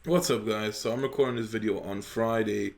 What's up, guys? So I'm recording this video on Friday,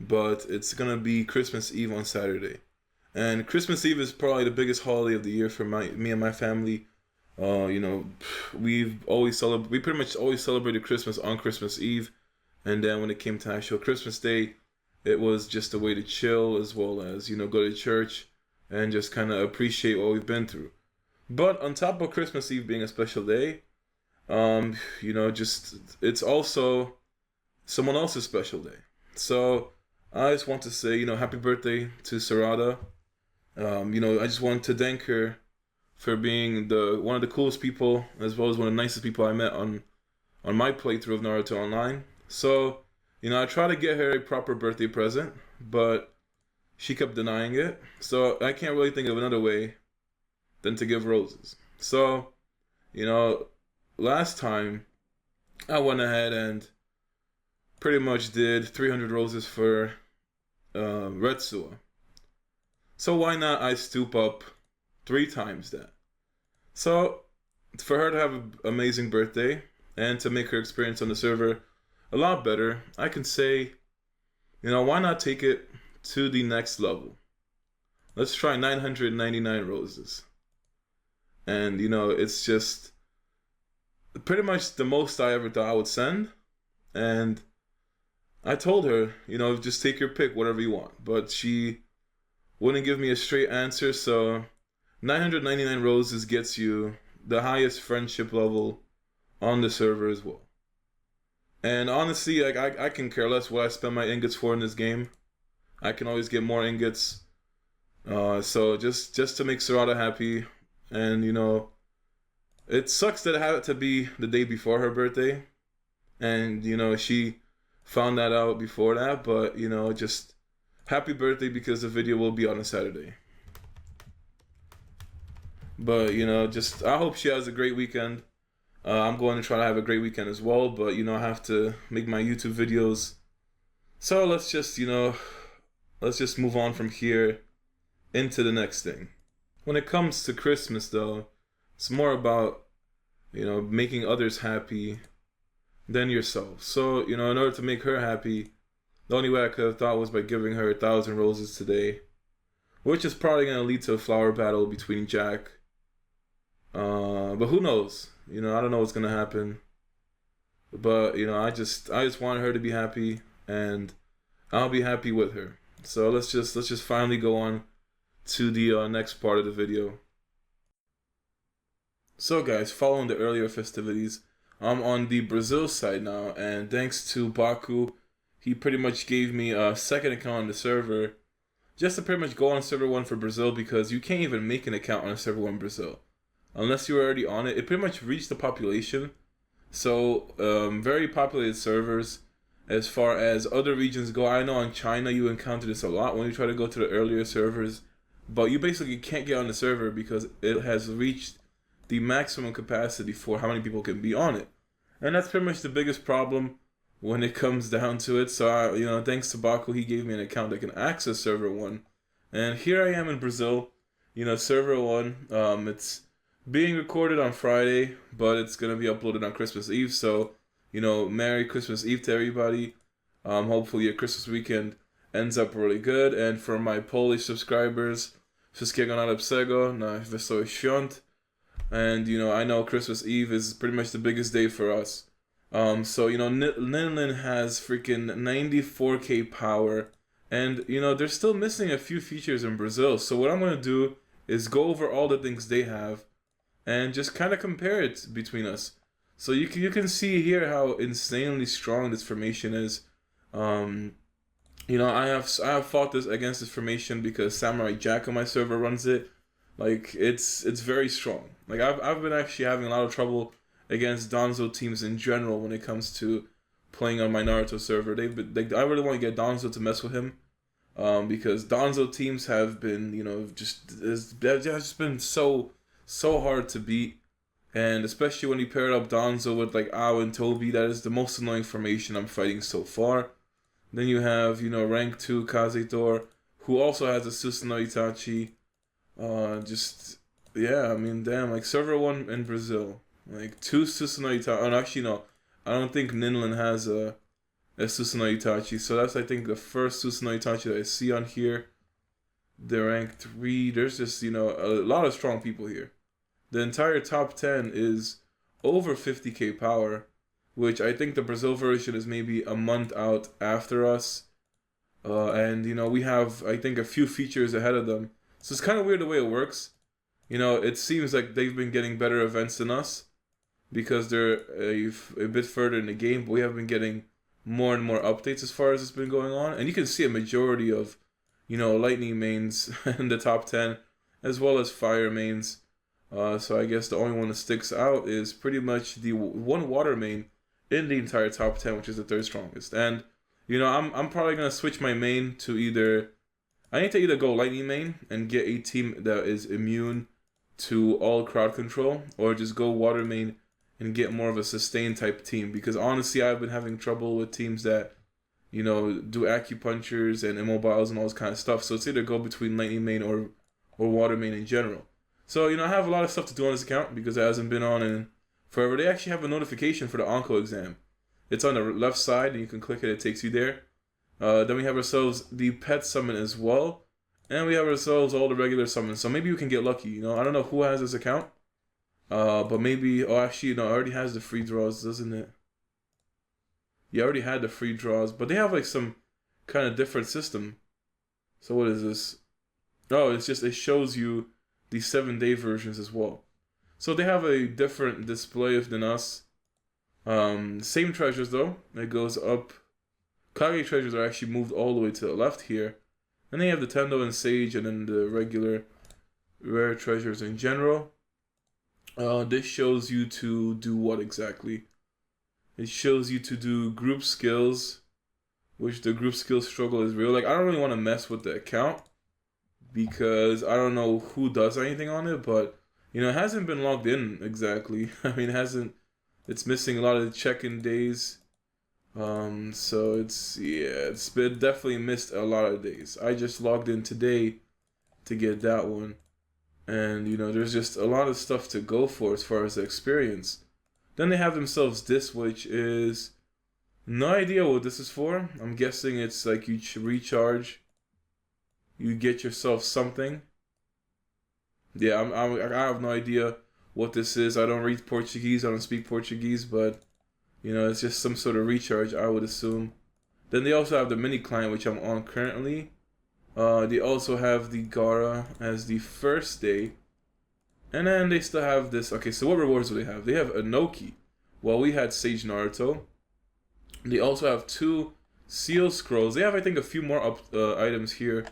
but it's gonna be Christmas Eve on Saturday. And Christmas Eve is probably the biggest holiday of the year for me and my family. You know, we pretty much always celebrated Christmas on Christmas Eve, and then when it came to actual Christmas Day, it was just a way to chill as well as go to church and just kind of appreciate what we've been through. But on top of Christmas Eve being a special day, just it's also someone else's special day. So I just want to say, happy birthday to Sarada. I just want to thank her for being the one of the coolest people, as well as one of the nicest people I met on my playthrough of Naruto Online. So, I tried to get her a proper birthday present, but she kept denying it. So I can't really think of another way than to give roses. So, last time I went ahead and pretty much did 300 roses for Retsua. So why not I stoop up 3 times that? So for her to have an amazing birthday and to make her experience on the server a lot better, I can say, why not take it to the next level? Let's try 999 roses. And it's just pretty much the most I ever thought I would send. And I told her, just take your pick, whatever you want. But she wouldn't give me a straight answer, so 999 roses gets you the highest friendship level on the server as well. And honestly, like I can care less what I spend my ingots for in this game. I can always get more ingots. So just to make Sarada happy, and it sucks that it had to be the day before her birthday, and she found that out before that. But just happy birthday, because the video will be on a Saturday. But just I hope she has a great weekend. I'm going to try to have a great weekend as well. But I have to make my YouTube videos. So let's just move on from here into the next thing. When it comes to Christmas, though, it's more about making others happy than yourself. So in order to make her happy, the only way I could have thought was by giving her 1,000 roses today, which is probably going to lead to a flower battle between Jack. But who knows? I don't know what's going to happen. But I just want her to be happy, and I'll be happy with her. So let's just finally go on to the next part of the video. So guys, following the earlier festivities, I'm on the Brazil side now, and thanks to Baku, he pretty much gave me a second account on the server, just to pretty much go on server 1 for Brazil, because you can't even make an account on server 1 Brazil unless you're already on it. It pretty much reached the population, so very populated servers. As far as other regions go, I know in China you encounter this a lot when you try to go to the earlier servers, but you basically can't get on the server because it has reached the maximum capacity for how many people can be on it. And that's pretty much the biggest problem when it comes down to it. So thanks to Baku, he gave me an account that can access server 1. And here I am in Brazil, server 1. It's being recorded on Friday, but it's going to be uploaded on Christmas Eve. So, Merry Christmas Eve to everybody. Hopefully your Christmas weekend ends up really good. And for my Polish subscribers, wszystkiego najlepszego, na wesołych świąt. And I know Christmas Eve is pretty much the biggest day for us. So Ninlin has freaking 94k power, and they're still missing a few features in Brazil. So what I'm gonna do is go over all the things they have, and just kind of compare it between us. So you can see here how insanely strong this formation is. I have fought this against this formation because Samurai Jack on my server runs it. Like it's very strong. Like I've been actually having a lot of trouble against Donzo teams in general when it comes to playing on my Naruto server. I really want to get Donzo to mess with him, because Donzo teams have been they've just been so hard to beat, and especially when you pair up Donzo with like Ao and Toby, that is the most annoying formation I'm fighting so far. Then you have rank 2 Kaizer, who also has a Susanoo Itachi. Damn, like server 1 in Brazil, like 2 Susanoo Itachi. Oh, no, actually no, I don't think Ninlin has a Susanoo Itachi. So that's, I think, the first Susanoo Itachi that I see on here. They're ranked 3. There's just, a lot of strong people here. The entire top 10 is over 50k power, which I think the Brazil version is maybe a month out after us. And, we have, I think, a few features ahead of them. So it's kind of weird the way it works. It seems like they've been getting better events than us because they're a bit further in the game, but we have been getting more and more updates as far as it's been going on. And you can see a majority of, lightning mains in the top 10, as well as fire mains. So I guess the only one that sticks out is pretty much the one water main in the entire top 10, which is the third strongest. And, I'm probably going to switch my main to I need to either go lightning main and get a team that is immune to all crowd control, or just go water main and get more of a sustained type team. Because honestly, I've been having trouble with teams that, do acupunctures and immobiles and all this kind of stuff. So it's either go between lightning main or water main in general. So, I have a lot of stuff to do on this account because it hasn't been on in forever. They actually have a notification for the Onco exam. It's on the left side and you can click it, it takes you there. Then we have ourselves the pet summon as well. And we have ourselves all the regular summons. So maybe you can get lucky, I don't know who has this account. But maybe, it already has the free draws, doesn't it? Yeah, I already had the free draws. But they have like some kind of different system. So what is this? Oh, it shows you the 7-day versions as well. So they have a different display than us. Same treasures though. It goes up. Kage treasures are actually moved all the way to the left here. And then you have the Tendo and Sage, and then the regular rare treasures in general. This shows you to do what exactly? It shows you to do group skills, which the group skills struggle is real. Like, I don't really want to mess with the account because I don't know who does anything on it, but, it hasn't been logged in exactly. I mean, it's missing a lot of the check-in days. So it's been definitely missed a lot of days. I just logged in today to get that one. And, there's just a lot of stuff to go for as far as the experience. Then they have themselves this, which is no idea what this is for. I'm guessing it's like you recharge. You get yourself something. Yeah, I have no idea what this is. I don't read Portuguese. I don't speak Portuguese, but it's just some sort of recharge, I would assume. Then they also have the mini client, which I'm on currently. They also have the Gara as the first day. And then they still have this. Okay, so what rewards do they have? They have Inoki. Well, we had Sage Naruto. They also have 2 Seal Scrolls. They have, I think, a few more items here.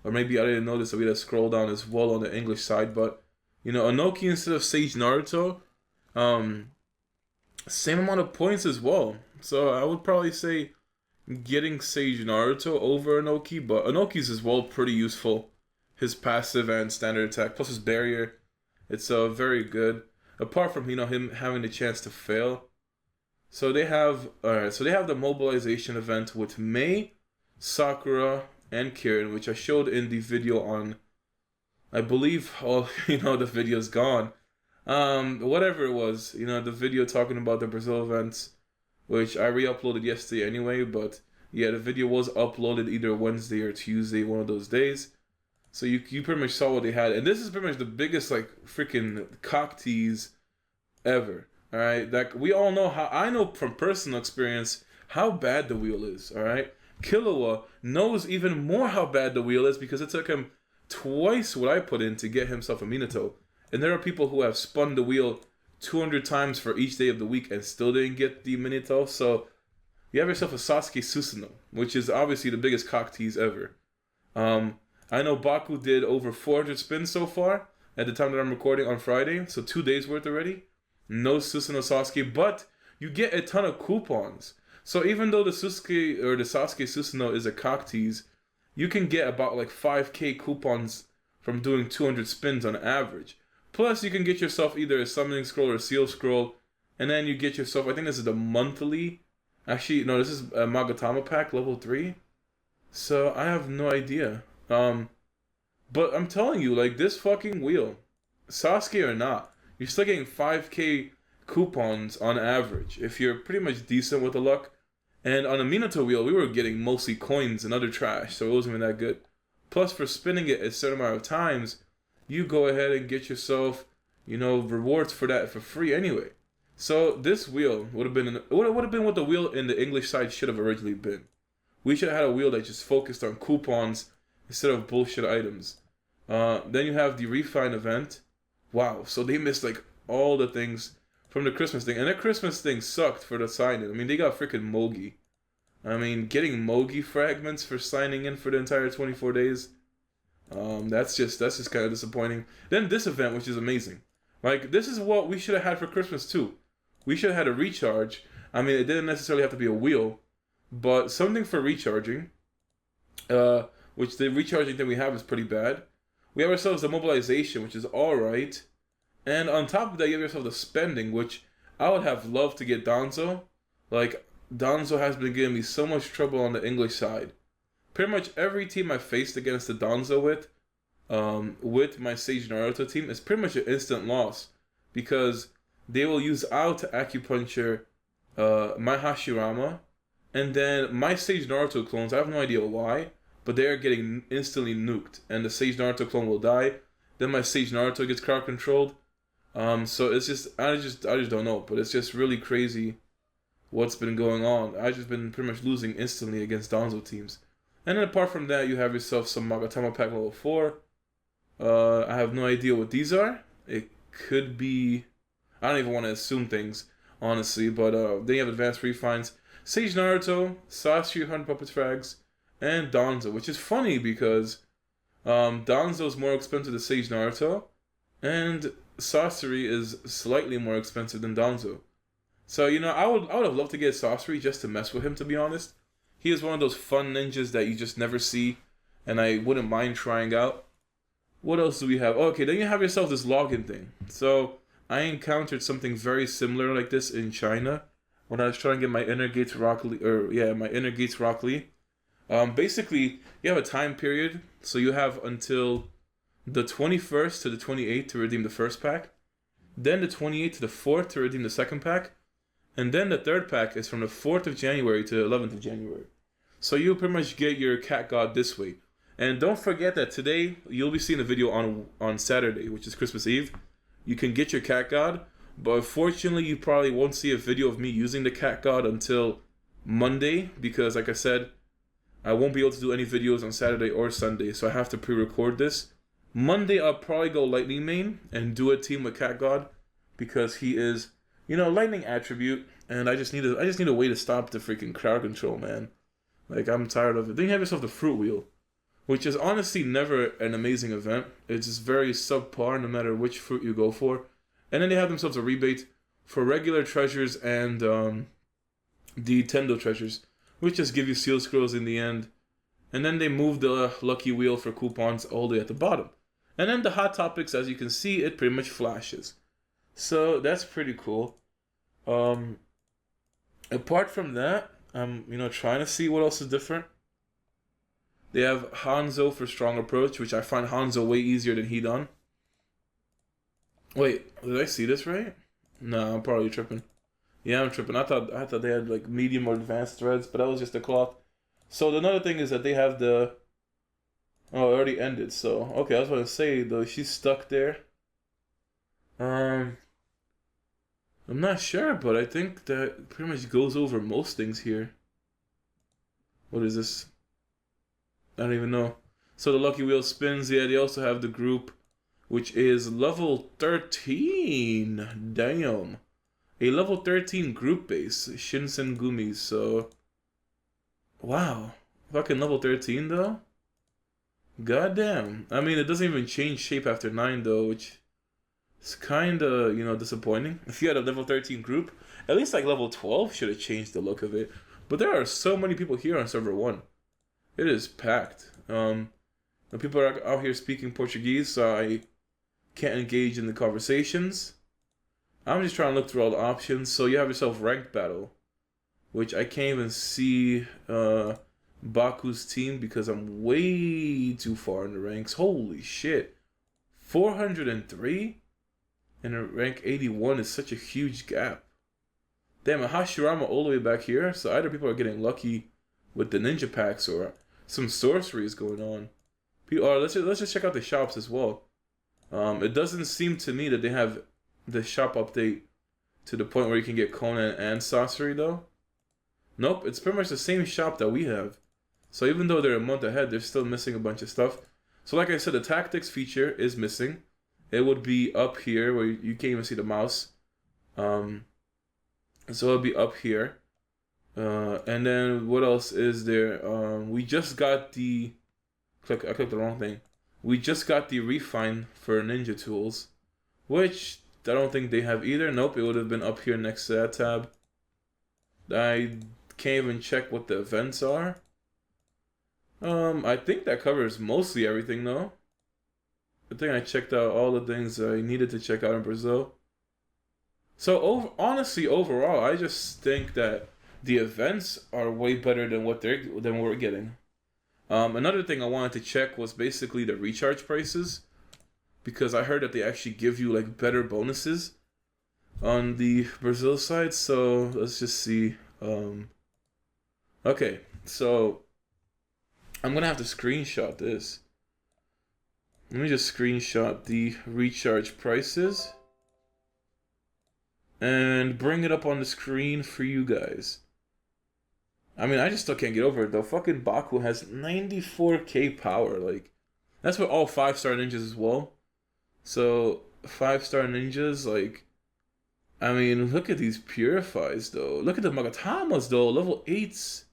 Or maybe I didn't notice that we had to scroll down as well on the English side. But, Inoki instead of Sage Naruto. Same amount of points as well. So I would probably say getting Sage Naruto over Inoki. But Inoki's as well pretty useful. His passive and standard attack, plus his barrier. It's very good. Apart from, him having the chance to fail. So they have the mobilization event with Mei, Sakura, and Kirin, which I showed in the video on, I believe, the video's gone. Whatever it was, the video talking about the Brazil events, which I re-uploaded yesterday anyway, but yeah, the video was uploaded either Wednesday or Tuesday, one of those days. So you pretty much saw what they had. And this is pretty much the biggest, freaking cock tease ever. Alright? Like, we all know I know from personal experience how bad the wheel is. Alright? Killua knows even more how bad the wheel is because it took him twice what I put in to get himself a Minato. And there are people who have spun the wheel 200 times for each day of the week and still didn't get the Minato. So, you have yourself a Sasuke Susanoo, which is obviously the biggest cock tease ever. I know Baku did over 400 spins so far at the time that I'm recording on Friday, so 2 days worth already. No Susanoo Sasuke, but you get a ton of coupons. So even though the Sasuke Susanoo is a cock tease, you can get about 5k coupons from doing 200 spins on average. Plus you can get yourself either a summoning scroll or a seal scroll, and then you get yourself, I think this is the monthly, actually no, this is a Magatama pack level 3. So I have no idea. But I'm telling you, this fucking wheel, Sasuke or not, you're still getting 5k coupons on average if you're pretty much decent with the luck. And on a Minato wheel, we were getting mostly coins and other trash, so it wasn't even that good. Plus, for spinning it a certain amount of times, you go ahead and get yourself, rewards for that for free anyway. So this wheel would have been what the wheel in the English side should have originally been. We should have had a wheel that just focused on coupons instead of bullshit items. Then you have the refine event. Wow, so they missed like all the things from the Christmas thing. And that Christmas thing sucked for the sign-in. I mean, they got freaking Mogi. I mean, getting Mogi fragments for signing in for the entire 24 days, that's just kind of disappointing. Then this event, which is amazing. Like, this is what we should have had for Christmas too. We should have had a recharge. I mean, it didn't necessarily have to be a wheel, but something for recharging, which the recharging thing we have is pretty bad. We have ourselves the mobilization, which is alright. And on top of that, you have yourself the spending, which I would have loved to get Danzo. Like, Danzo has been giving me so much trouble on the English side. Pretty much every team I faced against the Danzo with my Sage Naruto team, is pretty much an instant loss. Because they will use out to acupuncture my Hashirama. And then my Sage Naruto clones, I have no idea why, but they are getting instantly nuked. And the Sage Naruto clone will die. Then my Sage Naruto gets crowd controlled. So it's just, I just don't know. But it's just really crazy what's been going on. I've just been pretty much losing instantly against Danzo teams. And then apart from that, you have yourself some Magatama Pack level 4. I have no idea what these are. It could be, I don't even want to assume things, honestly. But then you have Advanced Refines, Sage Naruto, Sasori 100 Puppet Frags, and Danzo. Which is funny because Danzo is more expensive than Sage Naruto. And Sasori is slightly more expensive than Danzo. So, I would have loved to get Sasori just to mess with him, to be honest. He is one of those fun ninjas that you just never see, and I wouldn't mind trying out. What else do we have? Okay, then you have yourself this login thing. So, I encountered something very similar like this in China when I was trying to get my Inner Gates Rock Lee. Basically, you have a time period, so you have until the 21st to the 28th to redeem the first pack, then the 28th to the 4th to redeem the second pack, and then the third pack is from the 4th of January to the 11th of January. So you pretty much get your cat god this way. And don't forget that today, you'll be seeing a video on Saturday, which is Christmas Eve. You can get your cat god, but unfortunately you probably won't see a video of me using the cat god until Monday, because like I said, I won't be able to do any videos on Saturday or Sunday, so I have to pre-record this. Monday I'll probably go Lightning main and do a team with cat god, because he is, lightning attribute, and I just need a way to stop the freaking crowd control, man. Like, I'm tired of it. Then you have yourself the fruit wheel, which is honestly never an amazing event. It's just very subpar no matter which fruit you go for. And then they have themselves a rebate for regular treasures and the Tendo treasures, which just give you seal scrolls in the end. And then they move the lucky wheel for coupons all the way at the bottom. And then the hot topics, as you can see, it pretty much flashes. So that's pretty cool. Apart from that, I'm trying to see what else is different. They have Hanzo for Strong Approach, which I find Hanzo way easier than Hidan. Wait, did I see this right? No, I'm probably tripping. Yeah, I'm tripping. I thought they had like medium or advanced threads, but that was just the cloth. So another thing is that they have the... Oh, it already ended, so... Okay, I was going to say, though, she's stuck there. I'm not sure, but I think that pretty much goes over most things here. What is this? I don't even know. So the lucky wheel spins. Yeah, they also have the group, which is level 13. Damn. A level 13 group base. Shinsen Gumi, so... Wow. Fucking level 13, though? Goddamn. I mean, it doesn't even change shape after 9, though, which... It's kind of, disappointing. If you had a level 13 group, at least like level 12 should have changed the look of it. But there are so many people here on server 1. It is packed. The people are out here speaking Portuguese, so I can't engage in the conversations. I'm just trying to look through all the options. So you have yourself ranked battle, which I can't even see Baku's team because I'm way too far in the ranks. Holy shit. 403? and a rank 81 is such a huge gap. Damn, a Hashirama all the way back here. So either people are getting lucky with the ninja packs or some sorcery is going on. Or let's just check out the shops as well. It doesn't seem to me that they have the shop update to the point where you can get Conan and sorcery though. Nope, it's pretty much the same shop that we have. So even though they're a month ahead, they're still missing a bunch of stuff. So like I said, the tactics feature is missing. It would be up here where you can't even see the mouse. So it'll be up here. And then what else is there? We just got the... I clicked the wrong thing. We just got the refine for ninja tools, which I don't think they have either. Nope, it would have been up here next to that tab. I can't even check what the events are. I think that covers mostly everything though. I think I checked out all the things I needed to check out in Brazil. So honestly, overall, I just think that the events are way better than what we're getting. Another thing I wanted to check was basically the recharge prices, because I heard that they actually give you like better bonuses on the Brazil side. So let's just see. Okay, so I'm gonna have to screenshot this. Let me just screenshot the recharge prices and bring it up on the screen for you guys. I mean, I just still can't get over it though. Fucking Baku has 94k power. Like, that's with all 5-star ninjas as well. So 5-star ninjas, like, I mean, look at these purifies though. Look at the Magatamas though. Level 8s.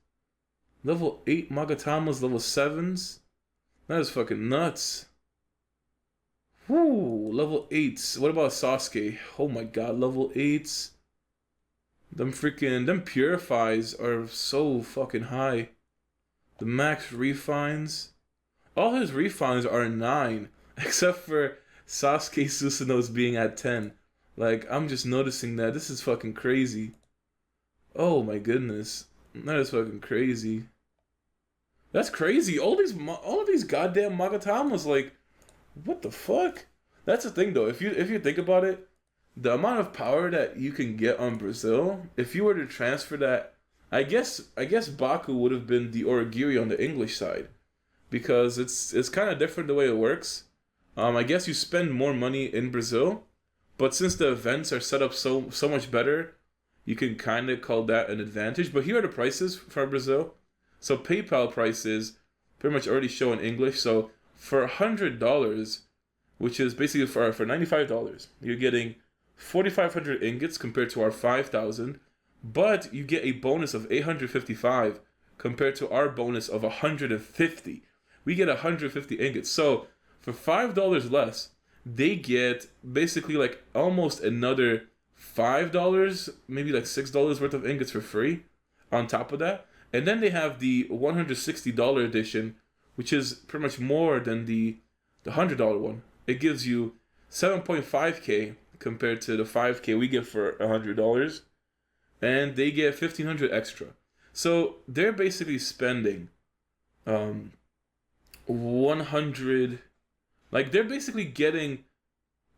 Level 8 Magatamas, level 7s. That is fucking nuts. Whoo, level 8s. What about Sasuke? Oh my god, level 8s. Them purifies are so fucking high. The max refines. All his refines are 9. Except for Sasuke Susanoo's being at 10. Like, I'm just noticing that. This is fucking crazy. Oh my goodness. That is fucking crazy. That's crazy. All of these goddamn Magatamas, like, what the fuck? That's the thing though. If you think about it, the amount of power that you can get on Brazil, if you were to transfer that, I guess Baku would have been the Origiri on the English side, because it's kind of different the way it works. I guess you spend more money in Brazil, but since the events are set up so much better, you can kind of call that an advantage. But here are the prices for Brazil. So PayPal prices pretty much already show in English. So for $100, which is basically for $95, you're getting 4,500 ingots compared to our 5,000, but you get a bonus of 855 compared to our bonus of 150. We get 150 ingots. So for $5 less, they get basically like almost another $5, maybe like $6 worth of ingots for free on top of that. And then they have the $160 edition, which is pretty much more than the $100 one. It gives you 7.5k compared to the 5k we get for $100, and they get 1,500 extra. So they're basically spending 100, like they're basically getting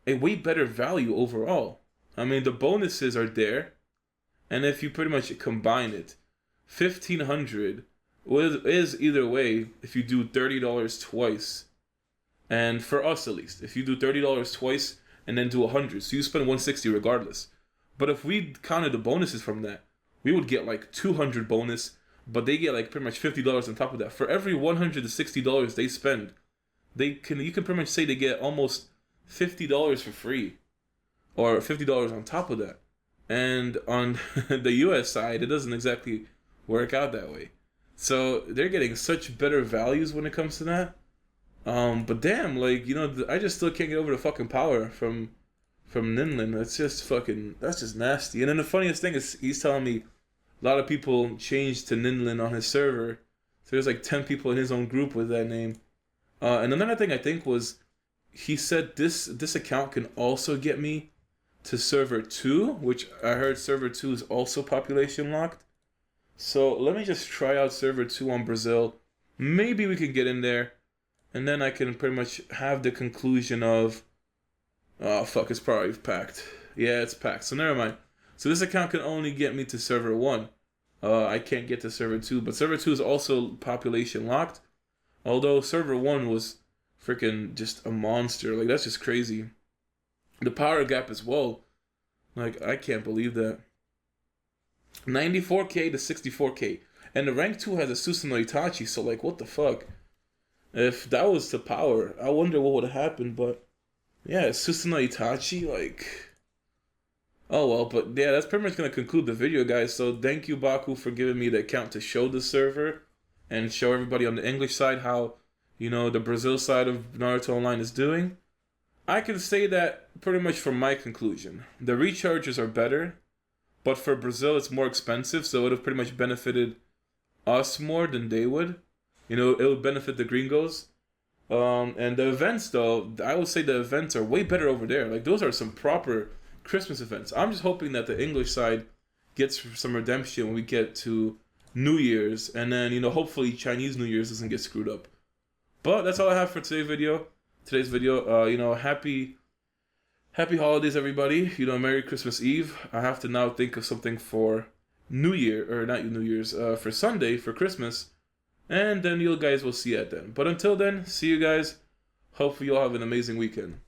a way better value overall. I mean, the bonuses are there, and if you pretty much combine it, 1,500 is either way if you do $30 twice. And for us at least, if you do $30 twice and then do 100, so you spend 160 regardless. But if we counted the bonuses from that, we would get like 200 bonus, but they get like pretty much $50 on top of that. For every $160 they spend, you can pretty much say they get almost $50 for free, or $50 on top of that. And on the US side, it doesn't exactly work out that way. So they're getting such better values when it comes to that. But damn, like, you know, I just still can't get over the fucking power from Ninlin. That's just nasty. And then the funniest thing is he's telling me a lot of people changed to Ninlin on his server. So there's like 10 people in his own group with that name. And another thing I think was he said this account can also get me to server 2, which I heard server 2 is also population locked. So let me just try out server 2 on Brazil. Maybe we can get in there, and then I can pretty much have the conclusion of Oh fuck, it's probably packed. Yeah, it's packed. So never mind. So this account can only get me to server 1. I can't get to server 2, but server 2 is also population locked. Although server 1 was freaking just a monster. Like, that's just crazy. The power gap as well. Like, I can't believe that. 94k to 64k. And the rank 2 has a Susanoo Itachi, so like, what the fuck? If that was the power, I wonder what would have happened, but yeah, Susanoo Itachi, like... Oh well, but yeah, that's pretty much going to conclude the video, guys. So thank you, Baku, for giving me the account to show the server and show everybody on the English side how, you know, the Brazil side of Naruto Online is doing. I can say that pretty much from my conclusion. The recharges are better, but for Brazil it's more expensive, so it would have pretty much benefited us more than they would. You know, it would benefit the gringos. And the events, though, I would say the events are way better over there. Like, those are some proper Christmas events. I'm just hoping that the English side gets some redemption when we get to New Year's, and then, you know, hopefully Chinese New Year's doesn't get screwed up. But that's all I have for today's video. You know, happy holidays, everybody. You know, Merry Christmas Eve. I have to now think of something for New Year, or not New Year's, for Sunday, for Christmas, and then you guys will see it then. But until then, see you guys. Hopefully you'll have an amazing weekend.